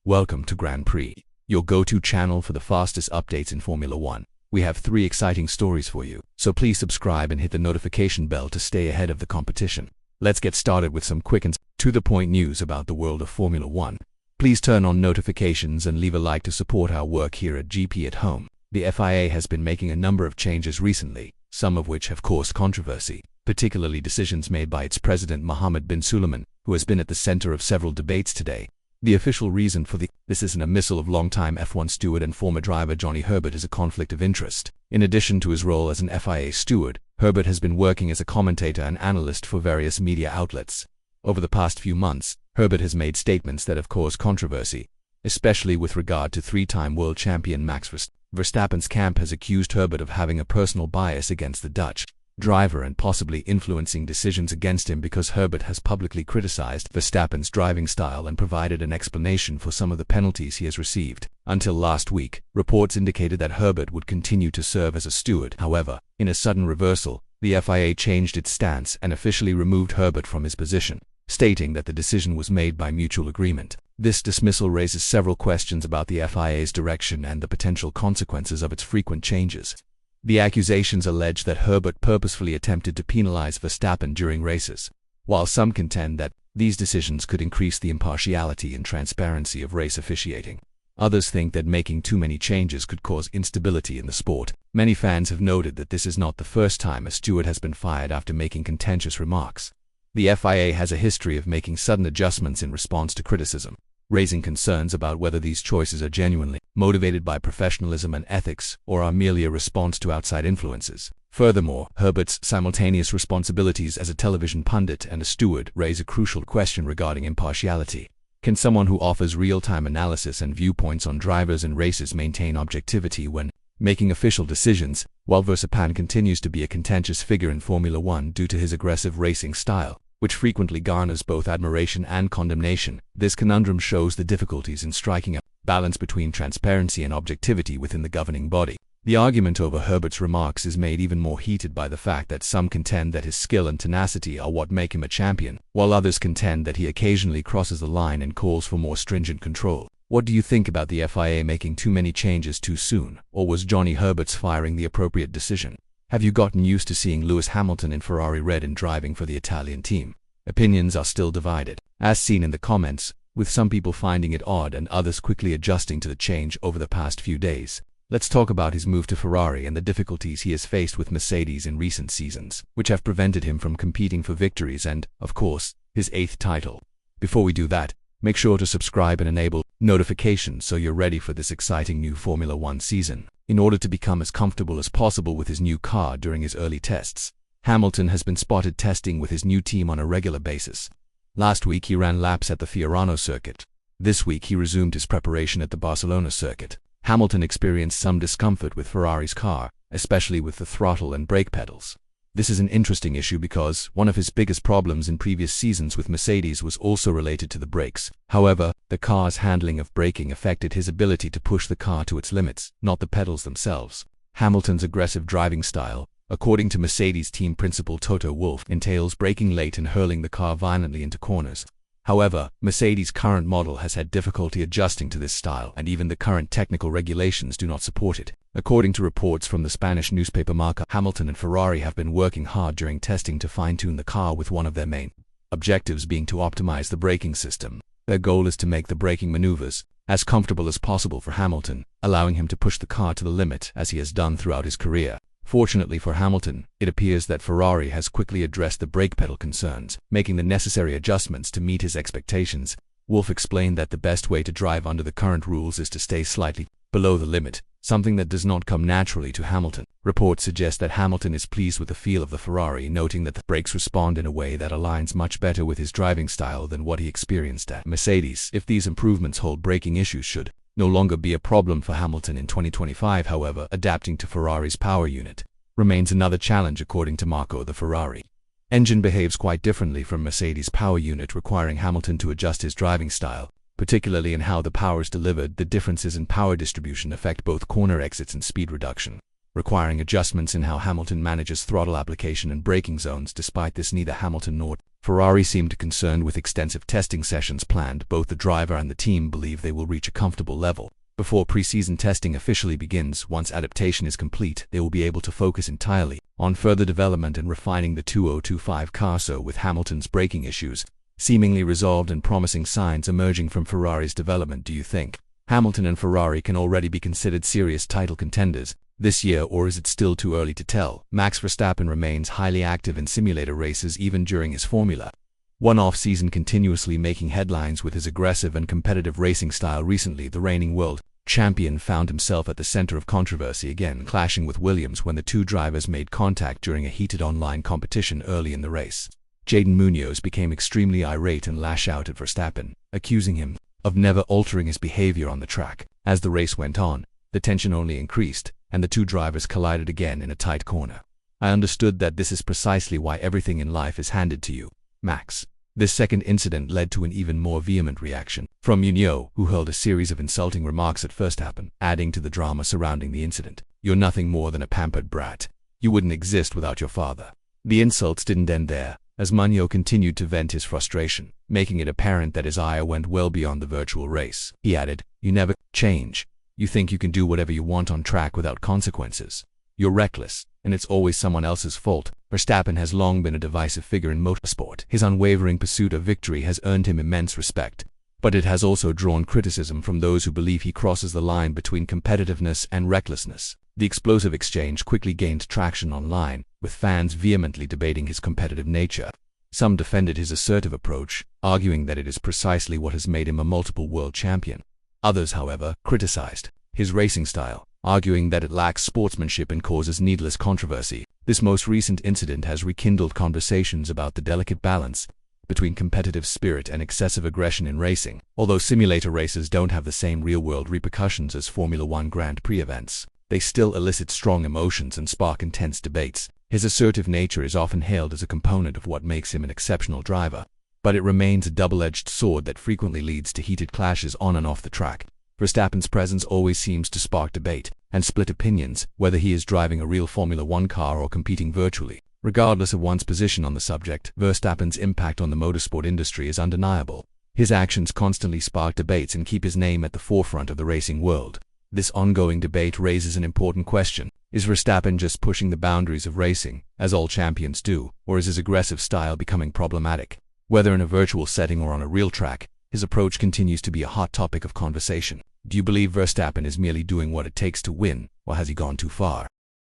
Welcome to Grand Prix, your go-to channel for the fastest updates in Formula 1. We have 3 exciting stories for you, so please subscribe and hit the notification bell to stay ahead of the competition. Let's get started with some quick and to-the-point news about the world of Formula 1. Please turn on notifications and leave a like to support our work here at GP at Home. The FIA has been making a number of changes recently, some of which have caused controversy, particularly decisions made by its president Mohammed bin Sulayman, who has been at the center of several debates today. The official reason for this is an dismissal of longtime F1 steward and former driver Johnny Herbert as a conflict of interest. In addition to his role as an FIA steward, Herbert has been working as a commentator and analyst for various media outlets. Over the past few months, Herbert has made statements that have caused controversy, especially with regard to 3-time world champion Max Verstappen. Verstappen's camp has accused Herbert of having a personal bias against the Dutch driver and possibly influencing decisions against him because Herbert has publicly criticized Verstappen's driving style and provided an explanation for some of the penalties he has received. Until last week, reports indicated that Herbert would continue to serve as a steward. However, in a sudden reversal, the FIA changed its stance and officially removed Herbert from his position, stating that the decision was made by mutual agreement. This dismissal raises several questions about the FIA's direction and the potential consequences of its frequent changes. The accusations allege that Herbert purposefully attempted to penalize Verstappen during races, while some contend that these decisions could increase the impartiality and transparency of race officiating. Others think that making too many changes could cause instability in the sport. Many fans have noted that this is not the first time a steward has been fired after making contentious remarks. The FIA has a history of making sudden adjustments in response to criticism, raising concerns about whether these choices are genuinely motivated by professionalism and ethics or are merely a response to outside influences. Furthermore, Herbert's simultaneous responsibilities as a television pundit and a steward raise a crucial question regarding impartiality. Can someone who offers real-time analysis and viewpoints on drivers and races maintain objectivity when making official decisions, while Verstappen continues to be a contentious figure in Formula 1 due to his aggressive racing style, which frequently garners both admiration and condemnation? This conundrum shows the difficulties in striking a balance between transparency and objectivity within the governing body. The argument over Herbert's remarks is made even more heated by the fact that some contend that his skill and tenacity are what make him a champion, while others contend that he occasionally crosses the line and calls for more stringent control. What do you think about the FIA making too many changes too soon, or was Johnny Herbert's firing the appropriate decision? Have you gotten used to seeing Lewis Hamilton in Ferrari Red and driving for the Italian team? Opinions are still divided, as seen in the comments, with some people finding it odd and others quickly adjusting to the change over the past few days. Let's talk about his move to Ferrari and the difficulties he has faced with Mercedes in recent seasons, which have prevented him from competing for victories and, of course, his 8th title. Before we do that, make sure to subscribe and enable notifications so you're ready for this exciting new Formula 1 season. In order to become as comfortable as possible with his new car during his early tests, Hamilton has been spotted testing with his new team on a regular basis. Last week he ran laps at the Fiorano circuit. This week he resumed his preparation at the Barcelona circuit. Hamilton experienced some discomfort with Ferrari's car, especially with the throttle and brake pedals. This is an interesting issue because one of his biggest problems in previous seasons with Mercedes was also related to the brakes. However, the car's handling of braking affected his ability to push the car to its limits, not the pedals themselves. Hamilton's aggressive driving style, according to Mercedes team principal Toto Wolff, entails braking late and hurling the car violently into corners. However, Mercedes' current model has had difficulty adjusting to this style, and even the current technical regulations do not support it. According to reports from the Spanish newspaper Marca, Hamilton and Ferrari have been working hard during testing to fine-tune the car, with one of their main objectives being to optimize the braking system. Their goal is to make the braking maneuvers as comfortable as possible for Hamilton, allowing him to push the car to the limit as he has done throughout his career. Fortunately for Hamilton, it appears that Ferrari has quickly addressed the brake pedal concerns, making the necessary adjustments to meet his expectations. Wolff explained that the best way to drive under the current rules is to stay slightly below the limit, something that does not come naturally to Hamilton. Reports suggest that Hamilton is pleased with the feel of the Ferrari, noting that the brakes respond in a way that aligns much better with his driving style than what he experienced at Mercedes. If these improvements hold, braking issues should no longer be a problem for Hamilton in 2025. However, adapting to Ferrari's power unit remains another challenge, according to Marco. The Ferrari engine behaves quite differently from Mercedes' power unit, requiring Hamilton to adjust his driving style, particularly in how the power is delivered. The differences in power distribution affect both corner exits and speed reduction. requiring adjustments in how Hamilton manages throttle application and braking zones. Despite this, neither Hamilton nor Ferrari seemed concerned with extensive testing sessions planned. Both the driver and the team believe they will reach a comfortable level before preseason testing officially begins. Once adaptation is complete, they will be able to focus entirely on further development and refining the 2025 car. So, with Hamilton's braking issues seemingly resolved and promising signs emerging from Ferrari's development, do you think Hamilton and Ferrari can already be considered serious title contenders this year, or is it still too early to tell? Max Verstappen remains highly active in simulator races even during his Formula One off-season, continuously making headlines with his aggressive and competitive racing style. Recently, the reigning world champion found himself at the center of controversy again, clashing with Williams when the two drivers made contact during a heated online competition early in the race. Jaden Munoz became extremely irate and lashed out at Verstappen, accusing him of never altering his behavior on the track. As the race went on, the tension only increased, and the two drivers collided again in a tight corner. "I understood that this is precisely why everything in life is handed to you, Max." This second incident led to an even more vehement reaction from Munoz, who hurled a series of insulting remarks at Verstappen, adding to the drama surrounding the incident. "You're nothing more than a pampered brat. You wouldn't exist without your father." The insults didn't end there, as Munoz continued to vent his frustration, making it apparent that his ire went well beyond the virtual race. He added, "You never change. You think you can do whatever you want on track without consequences. You're reckless, and it's always someone else's fault." Verstappen has long been a divisive figure in motorsport. His unwavering pursuit of victory has earned him immense respect, but it has also drawn criticism from those who believe he crosses the line between competitiveness and recklessness. The explosive exchange quickly gained traction online, with fans vehemently debating his competitive nature. Some defended his assertive approach, arguing that it is precisely what has made him a multiple world champion. Others, however, criticized his racing style, arguing that it lacks sportsmanship and causes needless controversy. This most recent incident has rekindled conversations about the delicate balance between competitive spirit and excessive aggression in racing. Although simulator races don't have the same real-world repercussions as Formula One Grand Prix events, they still elicit strong emotions and spark intense debates. His assertive nature is often hailed as a component of what makes him an exceptional driver, but it remains a double-edged sword that frequently leads to heated clashes on and off the track. Verstappen's presence always seems to spark debate and split opinions, whether he is driving a real Formula One car or competing virtually. Regardless of one's position on the subject, Verstappen's impact on the motorsport industry is undeniable. His actions constantly spark debates and keep his name at the forefront of the racing world. This ongoing debate raises an important question. Is Verstappen just pushing the boundaries of racing, as all champions do, or is his aggressive style becoming problematic? Whether in a virtual setting or on a real track, his approach continues to be a hot topic of conversation. Do you believe Verstappen is merely doing what it takes to win, or has he gone too far?